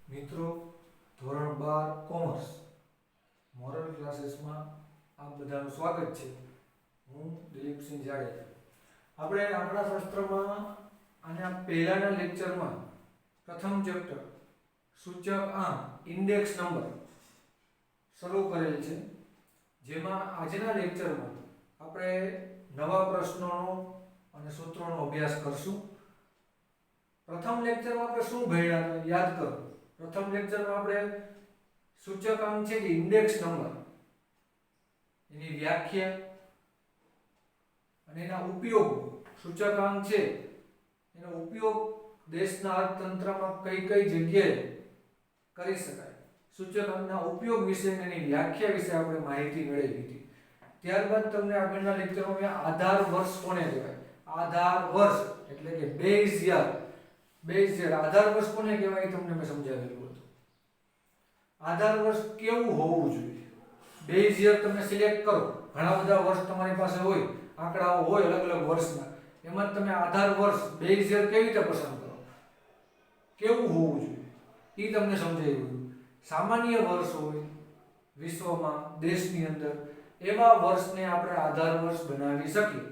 મિત્રો, ધોરણ 12 commerce moral ક્લાસીસમાં આપ બધાનું સ્વાગત છે. હું દિલીપસિંહ જાડેજા. આપણે આંકડાશાસ્ત્રમાં આના પહેલાના લેક્ચરમાં પ્રથમ ચેપ્ટર સૂચક આંક ઇન્ડેક્સ નંબર શરૂ કરેલ છે, જેમાં આજના લેક્ચરમાં આપણે નવા પ્રશ્નોનો અને સૂત્રોનો અભ્યાસ કરશું. પ્રથમ લેક્ચરમાં આપણે શું ભણ્યા હતા યાદ કરો. પ્રથમ લેક્ચરમાં આપણે સૂચકાંક છે જે ઇન્ડેક્સ નંબર, એની વ્યાખ્યા અને એના ઉપયોગ, સૂચકાંક છે એનો ઉપયોગ દેશના અર્થતંત્રમાં કઈ કઈ જગ્યાએ કરી શકાય, સૂચકાંકના ઉપયોગ વિશે અને એની વ્યાખ્યા વિશે આપણે માહિતી મેળવી હતી. ત્યારબાદ તમને આગળના લેક્ચરમાં મેં આધાર વર્ષ કોને કહેવાય, આધાર વર્ષ એટલે કે બેઝ યર, બેઝ યર આધાર વર્ષ કોને કહેવાય તમને મેં સમજાવેલું હતું. આધાર વર્ષ કેવું હોવું જોઈએ, બેઝ યર તમે સિલેક્ટ કરો. ઘણા બધા વર્ષ તમારી પાસે હોય, આંકડાઓ હોય અલગ અલગ વર્ષના, એમાં તમે આધાર વર્ષ બેઝ યર કેવી રીતે પસંદ કરો, કેવું હોવું જોઈએ એ તમને સમજાવ્યું. સામાન્ય વર્ષ હોય વિશ્વમાં, દેશની અંદર, એવા વર્ષને આપણે આધાર વર્ષ બનાવી શકીએ.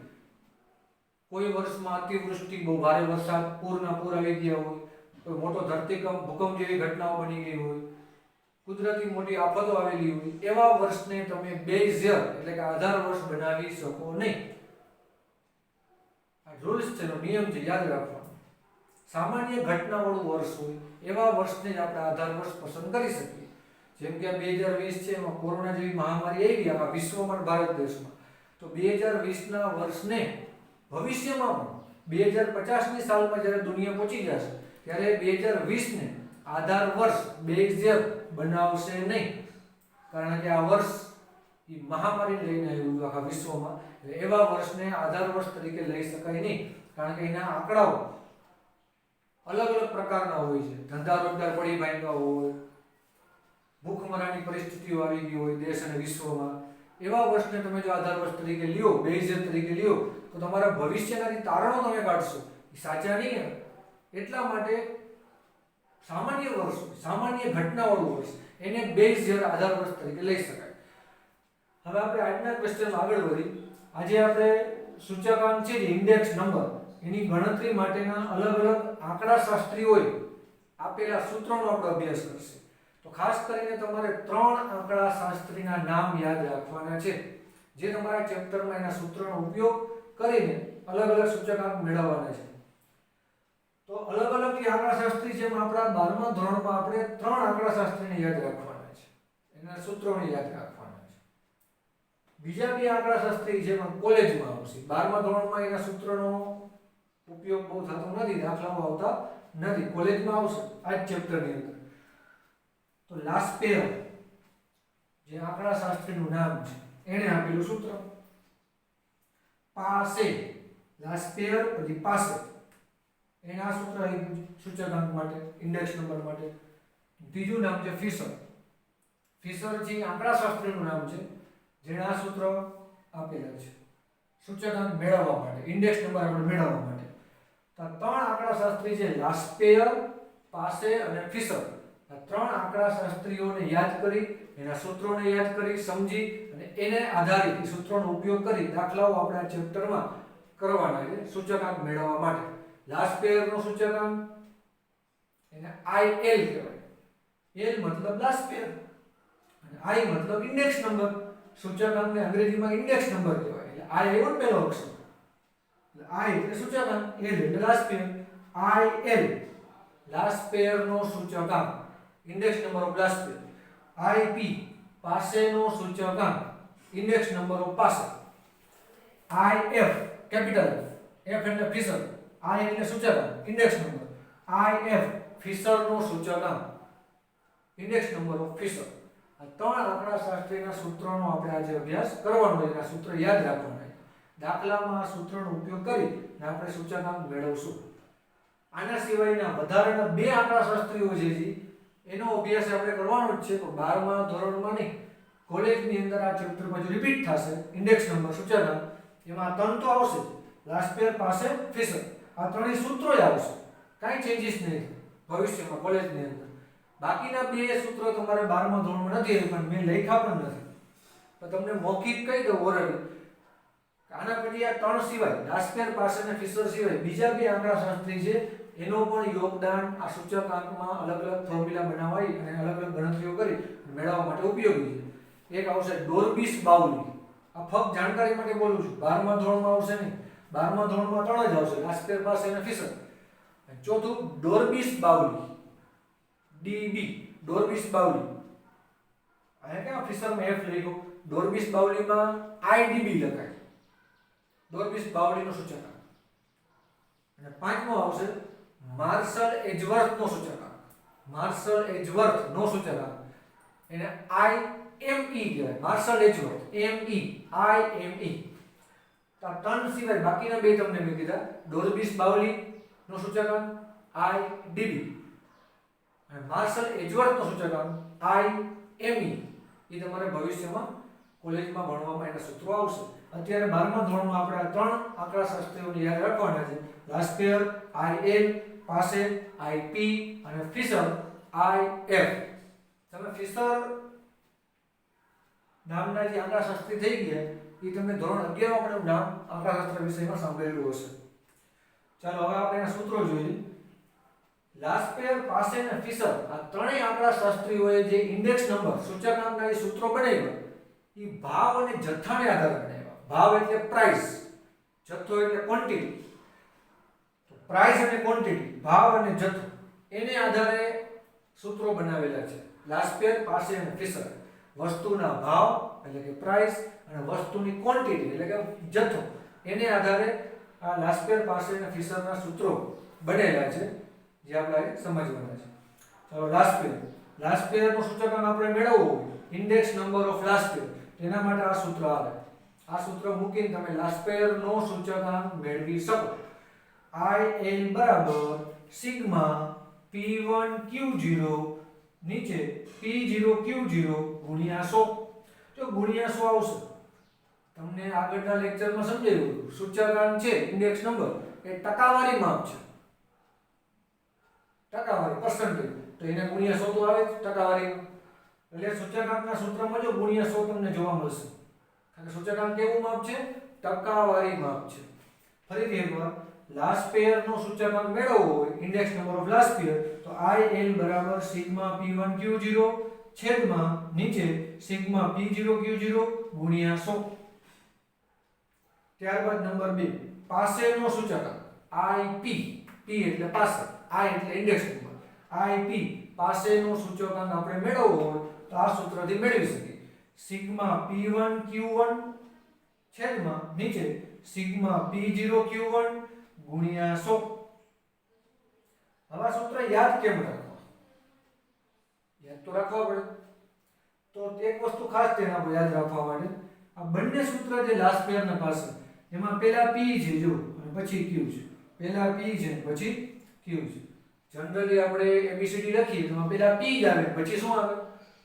કોઈ વર્ષમાં અતિવૃષ્ટિ, બહુ ભારે વરસાદ, પૂરના પૂર આવી ગયા હોય, કોઈ મોટો ધરતીકંપ, ભૂકંપ જેવી ઘટનાઓ બની ગઈ હોય, કુદરતી મોટી આફતો આવેલી હોય, એવા વર્ષને તમે બેઝ યર એટલે કે આધાર વર્ષ બનાવી શકો નહીં. આ રૂલ્સ છે, નિયમ છે, યાદ રાખવાનો. સામાન્ય ઘટનાવાળું વર્ષ હોય એવા વર્ષને જ આપણે આધાર વર્ષ પસંદ કરી શકીએ. જેમ કે 2020 છે, એમાં કોરોના જેવી મહામારી આવી આખા વિશ્વમાં, ભારત દેશમાં, તો 2020ના વર્ષને ભવિષ્યમાં પણ 2050ની સાલમાં જ્યારે દુનિયા પહોંચી જશે ત્યારે 2020ને આધાર વર્ષ બેઝ યર બનાવશે નહીં, કારણ કે આ વર્ષ એ મહામારી લઈને આવ્યું આખા વિશ્વમાં. એટલે એવા વર્ષને આધાર વર્ષ તરીકે લઈ શકાય નહીં, કારણ કે એના આંકડાઓ અલગ અલગ પ્રકારના હોય છે. ધંધા રોજગાર પડી ભાંગ્યા હોય, ભૂખમરાની પરિસ્થિતિઓ આવી ગઈ હોય દેશ અને વિશ્વમાં, એવા વર્ષને તમે જો આધાર વર્ષ તરીકે લ્યો, બેઝ યર તરીકે લ્યો, તો તમારા ભવિષ્યના જે તારણો તમે કાઢશો એ સાચા નહીં આવે. એટલા માટે સામાન્ય વર્ષ, સામાન્ય ઘટનાવાળું વર્ષ, એને બેઝ યર આધાર વર્ષ તરીકે લઈ શકાય. હવે આપણે આજના ક્વેશ્ચનમાં આગળ વધી. આજે આપણે સૂચકાંક છે ઇન્ડેક્સ નંબર, એની ગણતરી માટેના અલગ અલગ આંકડાશાસ્ત્રીઓએ આપેલા સૂત્રોનો આપણે અભ્યાસ કરશે. તો ખાસ કરીને તમારે 3 આંકડાશાસ્ત્રીના નામ યાદ રાખવાના છે, જે તમારા ચેપ્ટરમાં એના સૂત્રનો ઉપયોગ કરીને અલગ અલગ સૂચકાંક મેળવવાના છે. તો અલગ અલગ જે આંકડાશાસ્ત્રી છે, એમાં આપણા 12મા ધોરણમાં આપણે 3 આંકડાશાસ્ત્રીને યાદ રાખવાના છે, એના સૂત્રોને યાદ રાખવાના છે. બીજા 2 આંકડાશાસ્ત્રી છે એમાં કોલેજમાં આવશે. 12મા ધોરણમાં એના સૂત્રનો ઉપયોગ બહુ થતો નથી, દાખલાઓ આવતા નથી, કોલેજમાં આવશે આ જ ચેપ્ટરની અંદર. તો લાસ્પેયર જે આંકડાશાસ્ત્રીનું નામ છે, એણે આપેલું સૂત્ર પાસે, લાસ્પેયર પછી પાસે, એના સૂત્ર સૂચકાંક માટે, ઇન્ડેક્સ નંબર માટે. બીજું નામ છે ફિશર. ફિશર જે આંકડાશાસ્ત્રીનું નામ છે, જેણે આ સૂત્ર આપેલા છે સૂચકાંક મેળવવા માટે, ઇન્ડેક્સ નંબર આપણે મેળવવા માટે. તો 3 આંકડાશાસ્ત્રી છે, લાસ્પેયર, પાસે અને ફિશર. આ 3 આંકડાશાસ્ત્રીઓને યાદ કરી, એના સૂત્રોને યાદ કરી, સમજી અને એને આધારિત સૂત્રોનો ઉપયોગ કરી દાખલાઓ આપણે આ ચેપ્ટરમાં કરવાના છે સૂચકાંક મેળવવા માટે. લાસ્પેયરનો સૂચકાંક એને IL કહેવાય. L મતલબ લાસ્પેયર અને I મતલબ ઇન્ડેક્સ નંબર. સૂચકાંકને અંગ્રેજીમાં ઇન્ડેક્સ નંબર કહેવાય. એટલે I આવ્યો પહેલો અક્ષર, એટલે I એટલે સૂચકાંક, L એટલે લાસ્પેયર. IL લાસ્પેયરનો સૂચકાંક, index number of Laspeyres. IP પાસેનો સૂચકાંક, index number of Paasche. IF capital F એટલે ફિશર, I એટલે સૂચકાંક, ઇન્ડેક્સ નંબર. IF ફિશરનો સૂચકાંક, ઇન્ડેક્સ નંબર ઓફ ફિશર. આ 3 આંકડાશાસ્ત્રીના સૂત્રોનો આપણે આજે અભ્યાસ કરવાનો છે. આ સૂત્ર યાદ રાખવાના છે. દાખલામાં આ સૂત્રનો ઉપયોગ કરીને આપણે સૂચકાંક મેળવશું. આના સિવાયના વધારાના 2 આંકડાશાસ્ત્રીઓ છે, એનો અભ્યાસ આપણે કરવાનો જ છે, પણ 12મા ધોરણમાં નહીં, કોલેજની અંદર આ ચેપ્ટર પછી રિપીટ થશે. ઇન્ડેક્સ નંબર, સૂચકાંક, એમાં 3 તો આવશે, લાસ્પેયર, પાસે, ફિશર. આ 3 સૂત્રો આવશે, કાંઈ ચેન્જીસ નહીં ભવિષ્યમાં કોલેજની અંદર. બાકીના બે સૂત્રો તમારે 12મા ધોરણમાં નથી પણ મેં લખ્યા પણ નથી, તો તમને મૌખિક કહી દઉં ઓરલી. આના પછી આ ત્રણ સિવાય લાસ્પેર પાસે અને ફિશર સિવાય બીજા બે આંકડાશાસ્ત્રી છે, એનો પણ યોગદાન આ સૂચકાંકમાં અલગ અલગ ફોર્મ્યુલા બનાવી અને અલગ અલગ ગણતરીઓ કરી મેળવવા માટે ઉપયોગી છે. એક આવશે ડોર્બિસ બાઉલી. આ ફક્ત જાણકારી માટે બોલું છું, 12મા ધોરણમાં આવશે નહીં. 12મા ધોરણમાં ત્રણ જ આવશે, લાસ્પેર પાસે અને ફિશર. ચોથું ડોર્બિસ બાઉલી, ડીબી, ડોર્બિસ બાઉલી. અહીંયા કેમ ફિશરમાં એફ લખ્યું, ડોર્બિસ બાઉલીમાં આઈડીબી લખાય, ડોર્બિસ બાઉલીનો સૂચકાંક. અને પાંચમો આવશે માર્શલ એજવર્થનો સૂચકાંક, માર્શલ એજવર્થનો સૂચકાંક. એને IME કહેવાય, માર્શલ એજવર્થ, ME, IME. તો આ ત્રણ સિવાય બાકીના બે તમને મેં કીધા, ડોર્બિસ બાઉલી નો સૂચકાંક IDB અને માર્શલ એજવર્થનો સૂચકાંક IME. એ તમારે ભવિષ્યમાં કોલેજમાં ભણવામાં એના સૂત્રો આવશે. અત્યારે 12મા ધોરણમાં આપણે આ ત્રણ આંકડાશાસ્ત્રીઓને યાદ રાખવાના છે, લાસ્પેર IL, પાસે IP અને ફિશર IF. તમે ફિશર નામના જે આંકડાશાસ્ત્રી થઈ ગયા એ તમે ધોરણ 11 માં પણ નામ આંકડાશાસ્ત્ર વિષયમાં સાંભળેલું હશે. ચાલો હવે આપણે એના સૂત્રો જોઈએ. લાસ્પેર, પાસે અને ફિશર આ ત્રણેય આંકડાશાસ્ત્રીઓએ જે ઇન્ડેક્સ નંબર સૂચકાંકના જે સૂત્રો બનાવ્યા એ ભાવ અને જથ્થાને આધારે બનાવ્યા. ભાવ એટલે પ્રાઇસ, જથ્થો એટલે ક્વોન્ટિટી. તો પ્રાઇસ અને ક્વોન્ટિટી, ભાવ અને જથ્થો એને આધારે સૂત્રો બનાવેલા છે. લાસ્પેર, પાસે અને ફિશર વસ્તુના ભાવ એટલે કે પ્રાઇસ અને વસ્તુની ક્વોન્ટિટી એટલે કે જથ્થો એને આધારે આ લાસ્પેર, પાસે અને ફિશરના સૂત્રો બનેલા છે, જે આપણે સમજવાના છે. ચાલો લાસ્પેરનો સૂચકાંક આપણે મેળવવો હોય, ઇન્ડેક્સ નંબર ઓફ લાસ્પેર, તેના માટે આ સૂત્ર આવે. આ સૂત્ર મૂકીને તમે લાસ્પેરનો સૂચકાંક મેળવી શકો. IL બરાબર સિગ્મા P1Q0 નીચે P0Q0 ગુણ્યા 100. જો ગુણ્યા 100 આવશે, તમને આગળના લેક્ચરમાં સમજાવ્યું સૂચકાંક છે ઇન્ડેક્સ નંબર એ ટકાવારી માપ છે, ટકાવારી પર્સન્ટેજ, તો એને ગુણ્યા 100 તો આવે જ ટકાવારીમાં. એટલે સૂચકાંકના સૂત્રમાં જો ગુણ્યા 100 તમને જોવા મળશે, કારણ કે સૂચકાંક કેવું માપ છે, ટકાવારી માપ છે. ફરીથી એકવાર લાસ્પેરનો સૂચકાંક મેળવવો હોય, ઇન્ડેક્સ નંબર ઓફ લાસ્પેર, તો IL બરાબર સિગ્મા P1Q0 છેદમાં નીચે સિગ્મા P0Q0 ગુણ્યા 100. ત્યારબાદ નંબર 2 પાસેનો સૂચકાંક IP, P એટલે પાસે, I એટલે ઇન્ડેક્સ નંબર, IP પાસેનો સૂચકાંક આપણે મેળવવો હોય તો આ સૂત્રથી મેળવી શકીએ. સિગ્મા P1Q1 છેદમાં નીચે સિગ્મા P0Q1 ગુણ્યા 100. હવે આ સૂત્ર યાદ કેમ રાખવા? યાદ તો રાખવા પડે. તો એક વસ્તુ ખાસ ધ્યાન આપો યાદ રાખવા માટે, આ બંને સૂત્ર જે લાસ્પેરના પાસે એમાં પહેલા P છે જો અને પછી Q છે, પહેલા P છે પછી Q છે. જનરલી આપણે ABCD લખીએ તો પહેલા P જ આવે પછી શું આવે,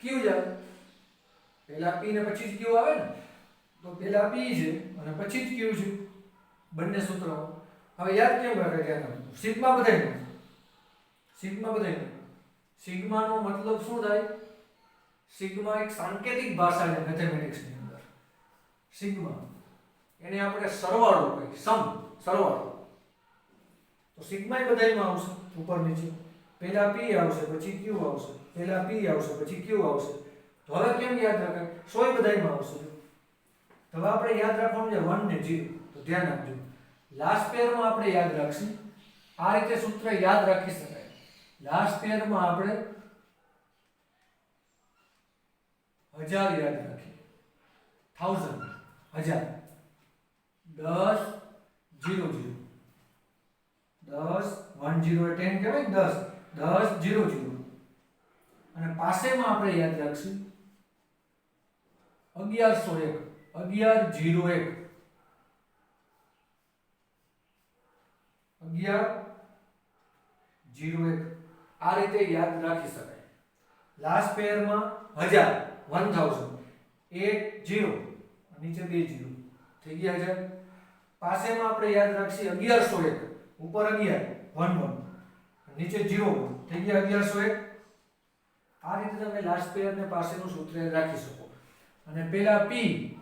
Q જ આવે. પહેલા P ને પછી જ Q આવે ને, તો પહેલા P છે અને પછી જ Q છે બંને સૂત્રોમાં. હવે યાદ કેમ રાખે ધ્યાન આપો. સિગ્મા બધાયમાં, સિગ્મા બધાયમાં, સિગ્માનો મતલબ શું થાય? સિગ્મા એક સાંકેતિક ભાષા છે મેથેમેટિક્સની અંદર. સિગ્મા એને આપણે સરવાળો કહીએ, સરવાળો. તો સિગ્મા બધાયમાં આવશે ઉપર નીચે, પહેલા P આવશે પછી Q આવશે, પહેલા P આવશે પછી Q આવશે. તો હવે કેમ યાદ રાખે? 100 બધાયમાં આવશે. તો હવે આપણે યાદ રાખવાનું છે 1 ને 0. તો ધ્યાન આપજો, લાસ્પેરમાં આપણે યાદ રાખશું આ રીતે સૂત્ર યાદ રાખી શકાય. લાસ્પેરમાં આપણે 1000 યાદ રાખીએ, 1000 1000, 10 0 0, 10 1 0 10 કહેવાય, 10 10 0 0. અને પાસેમાં આપણે યાદ રાખશું 1101, 1101, 1101. આ રીતે યાદ રાખી શકાય. લાસ્પેરમાં 1000 1000, 1 0 નીચે 2 0 થઈ ગયા 1000. પાસેમાં આપણે યાદ રાખીએ 1101, ઉપર 11 1 1 નીચે 0 થઈ ગયા 1101. આ રીતે તમે લાસ્ટ પેયર ને પાસેનું સૂત્ર રાખી શકો. અને પહેલા p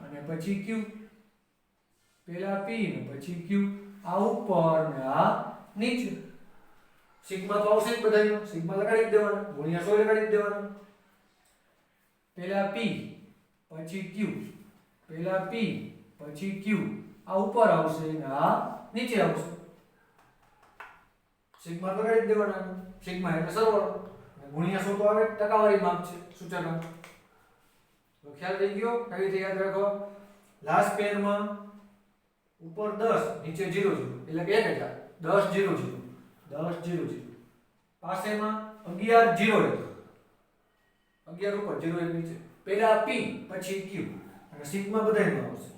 અને પછી q, પહેલા p ને પછી q, આ ઉપર ને આ નીચે. સિગ્મા તો આવશે જ બધાયનો, સિગ્મા લગાડી દેવાનો, ગુણ્યા 100 લગાડી દેવાનો. પહેલા p પછી q, પહેલા p પછી q, આ ઉપર આવશે ને આ નીચે આવશે. સિગ્મા લગાડી દેવાના, સિગ્મા એટલે સરવાળો, અને ગુણ્યા 100 તો આવે, ટકાવારી માપ છે, સૂચકાંક. તો ખ્યાલ થઈ ગયો? કઈ રીતે યાદ રાખો? લાસ્ટ પેરમાં ઉપર 10 નીચે 0 0 એટલે કે 1 એટલા 10 0 0 10 0 0. પાસેમાં 11 0 1, 11 ઉપર 0 1 નીચે. પહેલા p પછી q, અને સિગ્મા બધાયમાં આવશે,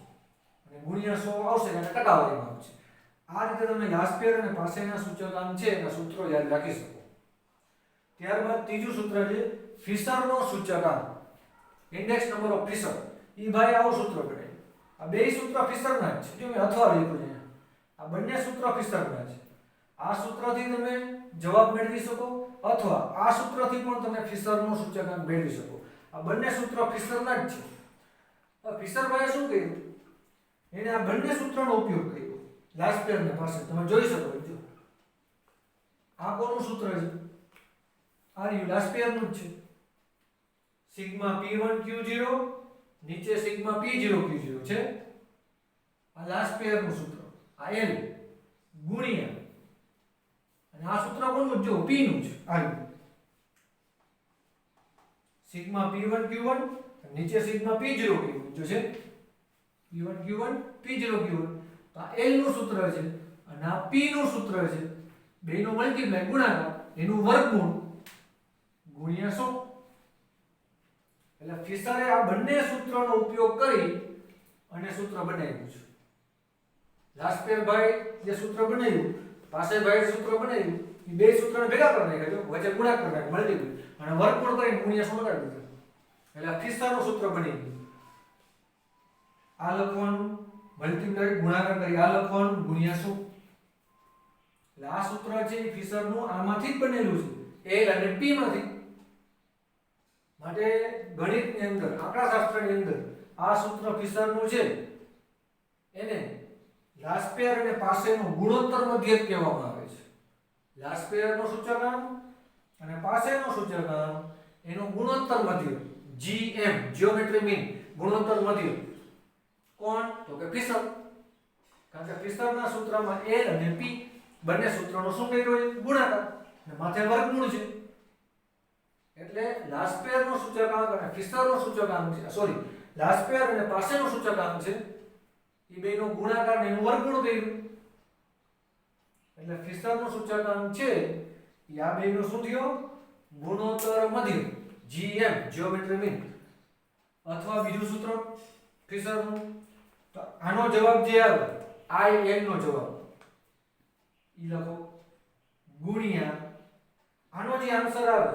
અને ગુણ્યા 100 આવશે એટલે ટકાવારીમાં આવશે. આ રીતે તમે લાસ્ટ પેર અને પાસેના સૂચકાંક છે એના સૂત્રો યાદ રાખી શકો. ત્યારબાદ ત્રીજું સૂત્ર છે ફિશરનો સૂચકાંક, ઇન્ડેક્સ નંબર ઓફ ફિશર. ઈ ભાઈ આવું સૂત્ર ગણાય. આ બે સૂત્ર ફિશરના જ છે. જો મેં અથવા લખ્યું છે, આ બંને સૂત્ર ફિશરના છે. આ સૂત્રથી તમે જવાબ મેળવી શકો, અથવા આ સૂત્રથી પણ તમે ફિશરનો સૂચકાંક મેળવી શકો. આ બંને સૂત્ર ફિશરના જ છે. ફિશર ભાઈએ શું કર્યું? એને આ બંને સૂત્રનો ઉપયોગ કર્યો લાસ્ટ પેર ને પાસે. તમે જોઈ શકો છો, આ કોનું સૂત્ર છે? આ રહ્યું લાસ્ટ પેર નું જ છે. સિગ્મા p1 q0 નીચે સિગ્મા p0 q0 છે. આ લાસ્ટ પેર નું સૂત્ર, આ l ગુણ્યા, અને આ સૂત્ર કોનું? જો p નું છે. આ સિગ્મા p1 q1 નીચે સિગ્મા p0 q1 જો છે, p1 q1 p0 q1. તો આ l નું સૂત્ર છે અને આ p નું સૂત્ર છે. બેનો મલ્ટીપ્લાય ગુણાકાર, એનું વર્ગમૂળ ગુણ્યા 100. એટલે ફિશરે આ બંને સૂત્રનો ઉપયોગ કરી અને સૂત્ર બનાવ્યું છે. લાસ્ટ પેર ભાઈ જે સૂત્ર બનાવ્યું, પાસે ભાઈ સૂત્ર બનાવ્યું, એ બે સૂત્રને ભેગા કરી નાખ્યા, વચ્ચે ગુણાકાર કરી મલ્ટીપ્લાય, અને વર્ગમૂળ કરીને ગુણ્યા 100 લગાડી દીધા. એટલે ફિશરનું સૂત્ર બની ગયું. આ લખવાનું મલ્ટીપ્લાય ગુણાકાર કરી, આ લખવાનું ગુણ્યા 100. એટલે આ સૂત્ર છે એ ફિશરનું આમાંથી જ બનેલું છે, l અને p માંથી. માટે ગણિતની અંદર, આંકડાશાસ્ત્રની અંદર આ સૂત્ર ફિશરનું છે એને લાસ્ટ પેર અને પાસેનો ગુણોત્તર મધ્યક કહેવામાં આવે છે. લાસ્ટ પેરનો સૂચકાંક અને પાસેનો સૂચકાંક એનો ગુણોત્તર મધ્યક, GM જીઓમેટ્રી મીન ગુણોત્તર મધ્યક. કોણ? તો કે ફિશર. કારણ કે ફિશરના સૂત્રમાં l અને p બંને સૂત્રોનો શું કર્યો છે? ગુણાકાર, અને માથે વર્ગમૂળ છે. એટલે લાસ્ટ પેરનો સૂચકાંક અને ફિશરનો સૂચકાંક છે, સોરી, લાસ્ટ પેર અને પાસેનો સૂચકાંક છે, એ બેનો ગુણાકાર ને એનું વર્ગમૂળ કર્યું. એટલે ફિશરનો સૂચકાંક છે એ આ બેનો શું થયો? ગુણોત્તર મધ્યક, GM જીઓમેટ્રી મીન. અથવા બીજું સૂત્ર ફિશરનું, તો આનો જવાબ જે આવે il નો જવાબ ઈ લખો ગુણ્યા આનો જે આન્સર આવે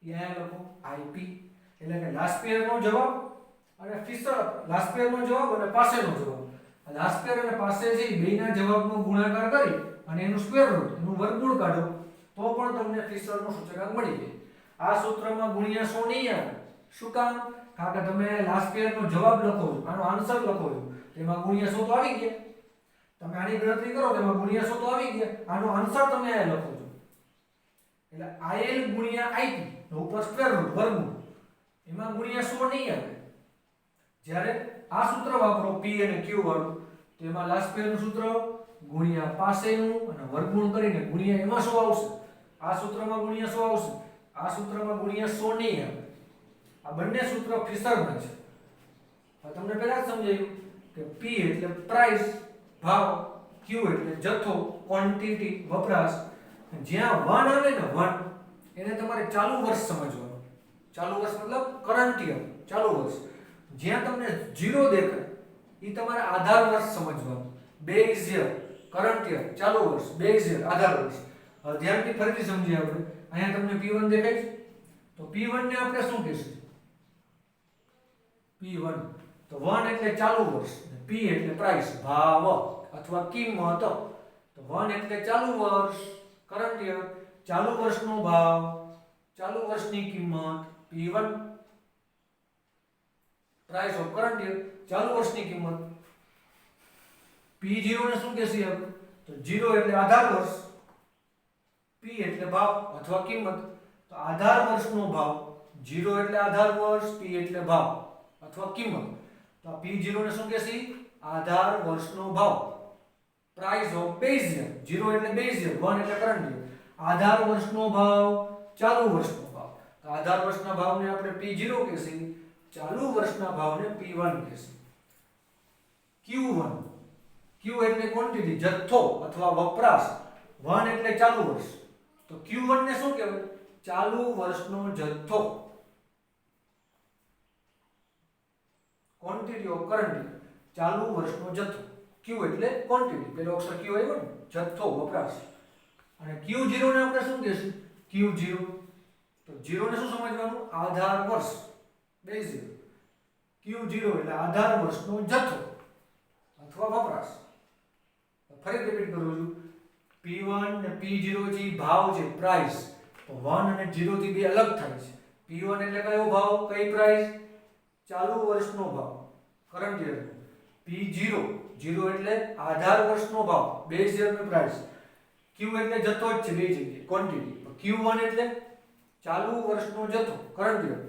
એ અહીંયા લખો ip. એટલે કે લાસ્ટ પેર નો જવાબ અને ફિશર, લાસ્ટ પેર નો જવાબ અને પાસેનો જવાબ. લાસ્ટ પેર અને પાસે છે બેના જવાબનો ગુણાકાર કરી અને એનું સ્ક્વેર રૂટ, એનું વર્ગમૂળ કાઢો તો પણ તમને ફિશરનો સૂચકાંક મળી જાય. આ સૂત્રમાં ગુણ્યા 100 નહીં આવે. શું કામ? કારણ કે તમે લાસ્ટ પેરનો જવાબ લખો છો, આનો આન્સર લખો છો, તેમાં ગુણ્યા 100 તો આવી ગયા. તમે આની ગણતરી કરો તેમાં ગુણ્યા 100 તો આવી ગયા. આનો આન્સર તમે આ લખો છો. એટલે il ગુણ્યા ip નો ઉપર સ્ક્વેર રૂટ વર્ગમૂળ, એમાં ગુણ્યા 100 નહીં આવે. જ્યારે આ સૂત્ર વાપરો p અને q વાળું, તો એમાં લાસ્ટ પેરનું સૂત્ર ગુણ્યા પાસેનું અને વર્ગમૂળ કરીને ગુણ્યા એમાં 100 આવશે. આ સૂત્રમાં ગુણ્યા 100 આવશે, આ સૂત્રમાં ગુણ્યા 100 નહીં આવે. આ બંને સૂત્ર ફિશરના છે. હવે તમને પહેલા જ સમજાયું કે p એટલે પ્રાઇસ ભાવ, q એટલે જથ્થો ક્વોન્ટિટી વપરાશ. જ્યાં 1 આવે ને 1 એને તમારે ચાલુ વર્ષ સમજવાનું. ચાલુ વર્ષ મતલબ કરંટ યર, ચાલુ વર્ષ. જ્યાં તમને 0 દેખાય એ તમારે આધાર વર્ષ સમજવાનું. બેઝ યર, કરંટ યર, ચાલુ વર્ષ, બેઝ યર, આધાર વર્ષ. હવે ધ્યાનથી ફરીથી સમજીએ આપણે. અહીંયા તમને p1 દેખાય છે, તો p1 ને આપણે શું કહીશું? p1 તો 1 એટલે ચાલુ વર્ષ, p એટલે પ્રાઇસ ભાવ અથવા કિંમત. તો 1 એટલે ચાલુ વર્ષ, કરંટ યર, ચાલુ વર્ષનો ભાવ, ચાલુ વર્ષની કિંમત P1, price of current year ચાલુ વર્ષની કિંમત. P0 ને શું કહેશે આપણે? તો 0 એટલે આધાર વર્ષ, P એટલે ભાવ અથવા કિંમત. તો આધાર વર્ષનો ભાવ, 0 એટલે આધાર વર્ષ, P એટલે ભાવ અથવા કિંમત. તો P0 ને શું કહેશે? આધાર વર્ષનો ભાવ. પ્રાઇસ ઓફ બેઝ યર, 0 એટલે બેઝ યર, 1 એટલે કરંટ યર. આધાર વર્ષનો ભાવ, ચાલુ વર્ષનો ભાવ. તો આધાર વર્ષના ભાવને આપણે P0 કહેશે, ચાલુ વર્ષના ભાવને P1 કહેશે. Q1, Q એટલે ક્વોન્ટિટી, જથ્થો અથવા વપરાશ. 1 એટલે ચાલુ વર્ષ. તો Q1 ને શું કહેવાય? ચાલુ વર્ષનો જથ્થો. ક્વોન્ટિટી ઓફ કરંટ, ચાલુ વર્ષનો જથ્થો. Q એટલે ક્વોન્ટિટી, પેલો અક્ષર Q આવ્યો ને, જથ્થો, વપરાશ. અને Q0 ને આપણે શું કહેશું? Q0, તો 0 ને શું સમજવાનું? આધાર વર્ષ, બેઝ યર. Q0 એટલે આધાર વર્ષનો જથ્થો અથવા વપરાશ. ફરી રિપીટ કરું છું, P1 ને P0 જે ભાવ છે, પ્રાઇસ. તો 1 અને 0 થી બે અલગ થાય છે. P1 એટલે કયો ભાવ, કઈ પ્રાઇસ? ચાલુ વર્ષનો ભાવ, કરંટ યર. P0, 0 એટલે આધાર વર્ષનો ભાવ, બેઝ યર ની પ્રાઇસ. Q એટલે જથ્થો જ છે, બે જગ્યાએ ક્વોન્ટિટી. Q1 એટલે ચાલુ વર્ષનો જથ્થો, કરંટ યર.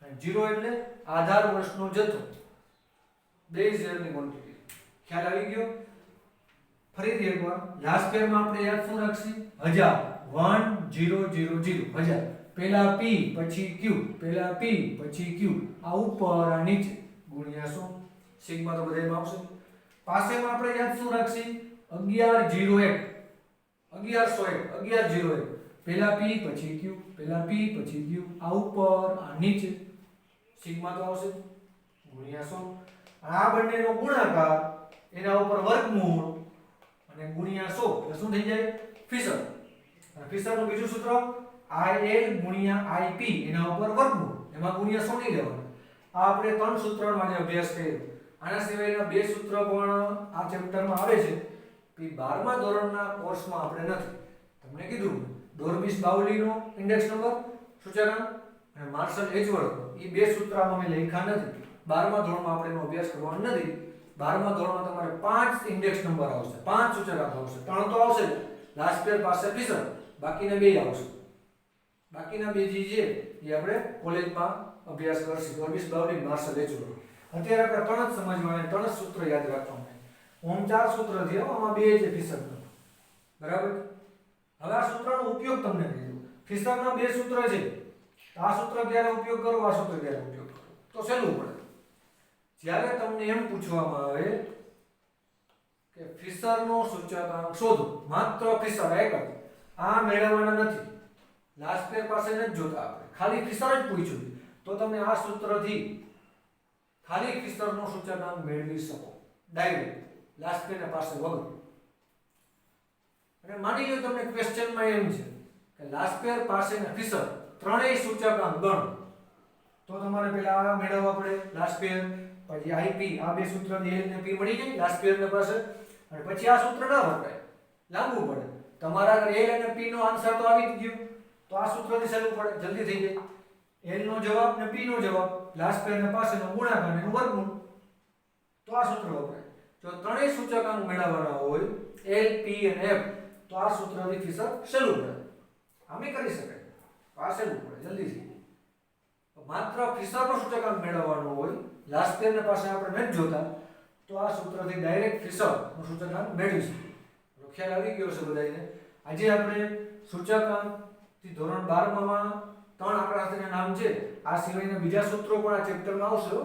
અને 0 એટલે આધાર વર્ષનો જથ્થો, બેઝ યર ની ક્વોન્ટિટી. ખ્યાલ આવી ગયો? ફરીથી એકવાર લાસ્ટ પેરમાં આપણે યાદ શું રાખશી? 1000, 1 0 0 0, 1000. પહેલા P પછી Q, પહેલા P પછી Q, આ ઉપર આ નીચે, ગુણ્યા શું? સિગ્મા તો બધામાં આવશે. પાસેમાં આપણે યાદ શું રાખશી? 1101, 1101, પહેલા P પછી Q, પહેલા P પછી Q, આ ઉપર આ નીચે, સિગ્મા તો આવશે, ગુણ્યા શું? આ બંનેનો ગુણાકાર, એના ઉપર વર્ગમૂળ અને ગુણ્યા 100, એટલે શું થઈ જાય? ફિશર. અને ફિશરનું બીજું સૂત્ર IL ગુણ્યા IP, એના ઉપર વર્ગમૂળ, એમાં ગુણ્યા 100 નહીં લેવાના. આ આપણે ત્રણ સૂત્રનો આજે અભ્યાસ કર્યો. આના સિવાયના બે સૂત્ર પણ આ ચેપ્ટરમાં આવે છે. કે 12મા ધોરણના કોર્સમાં આપણે નથી. તમને કીધું ડોર્બિસ બાઉલીનો ઇન્ડેક્સ નંબર, સૂચકાંક અને માર્શલ એજવર્થનો, એ બે સૂત્ર અમે લખ્યા નથી. 12મા ધોરણમાં આપણે એનો અભ્યાસ કરવાનો નથી. 12મા ધોરણમાં તમારે 5 ઇન્ડેક્સ નંબર આવશે, 5 સૂચકાંક આવશે, 3 તો આવશે જ. લાસ્ટ યર પાસે ફિશર, બાકીના બે આવશે. બાકીના બે જે છે એ આપણે કોલેજમાં અભ્યાસ કરશું. ડોર્બિસ બાઉલી, માર્શલ એજવર્થ. અત્યારે આપણે ત્રણ જ સમજવાના, ત્રણ જ સૂત્ર યાદ રાખવાના. ઓમ 4 સૂત્ર છે, આમાં બે છે ફિશરનો. બરાબર? હવે આ સૂત્રનો ઉપયોગ તમને કીધું. ફિશરના બે સૂત્ર છે. આ સૂત્ર ક્યારે ઉપયોગ કરો, આ સૂત્ર ક્યારે ઉપયોગ કરો, તો સહેલું પડે. જ્યારે તમને એમ પૂછવામાં આવે કે ફિશરનો સૂચકાંક શોધો, માત્ર ફિશર એક જ, આ મેળવવાના નથી. લાસ્ટ પેર પાસે નથી જોતા આપણે, ખાલી ફિશર જ પૂછ્યું, તો તમે આ સૂત્રથી ખાલી ફિશરનો સૂચકાંક મેળવી શકો ડાયરેક્ટ, લાસ્ટ પેર પાસે વગર. અને માની લો તમને ક્વેશ્ચનમાં એમ છે કે લાસ્ટ પેર પાસેના ફિશર ત્રણેય સૂચકાંક ગણ, તો તમારે પહેલા આ મેળવવા પડે, લાસ્ટ પેર, પછી IP, આ બે સૂત્રથી L ને P મળી જાય લાસ્ટ પેર ને પાસે. અને પછી આ સૂત્ર ના વપરાય, લાંબુ પડે. તમારા L અને P નો આન્સર તો આવી જ ગયો, તો આ સૂત્રથી સહેલું પડે, જલ્દી થઈ જાય. L નો જવાબ ને P નો જવાબ, લાસ્ટ પેર ને પાસેનો ગુણાકાર અને વર્ગમૂળ, તો આ સૂત્ર વપરાય. જો ત્રણેય સૂચકાંક મેળવવાના હોય L, P અને F, તો આ સૂત્રથી ફિશર સહેલું પડે. આમે કરી શકાય, આ સહેલું પડે, જલ્દી થઈ જાય. માત્ર ફિશરનો સૂચકાંક મેળવવાનો હોય, લાસ્ટ પેર ને પાસે આપણે નથી જોતા, તો આ સૂત્રથી ડાયરેક્ટ ફિશરનો સૂચકાંક મેળવી શકીએ. ખ્યાલ આવી ગયો છે બધાને? આજે આપણે સૂચકાંકથી ધોરણ 12માં 3 આંકડાશાસ્ત્રીના નામ છે. આ સિવાયના બીજા સૂત્રો પણ આ ચેપ્ટરમાં આવશે.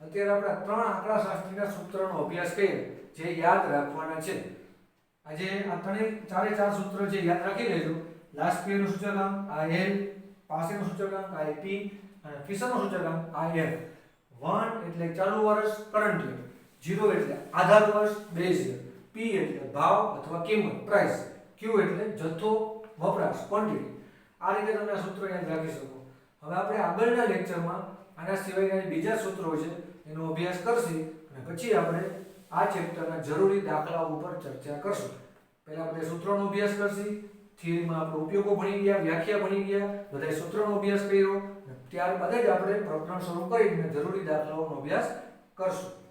અત્યારે આપણે 3 આંકડાશાસ્ત્રીના સૂત્રનો અભ્યાસ કરીએ, જે યાદ રાખવાના છે. આજે આ ચારે ચાર સૂત્ર છે, યાદ રાખી લેજો. લાસ્ટ પેરનું સૂચકાંક IL, પાસેનું સૂચકાંક IP અને ફિશરનું સૂચકાંક IF. 1 એટલે ચાલુ વર્ષ, કરંટ યર. 0 એટલે આધાર વર્ષ, બેઝ યર. P એટલે ભાવ અથવા કિંમત, પ્રાઇસ. Q એટલે જથ્થો, વપરાશ, ક્વોન્ટિટી. આ રીતે તમે આ સૂત્રો યાદ રાખી શકો. હવે આપણે આગળના લેક્ચરમાં આના સિવાયના બીજા સૂત્રો છે એનો અભ્યાસ કરશું, અને પછી આપણે આ ચેપ્ટરના જરૂરી દાખલાઓ ઉપર ચર્ચા કરશું. પહેલા આપણે સૂત્રોનો અભ્યાસ કરશું, થિયરીમાં આપણે ઉપયોગો ભણી ગયા, વ્યાખ્યા ભણી ગયા, બધા સૂત્રોનો અભ્યાસ કર્યો, ત્યારબાદ જ આપણે પ્રકરણ શરૂ કરીને જરૂરી દાખલાઓનો અભ્યાસ કરશું.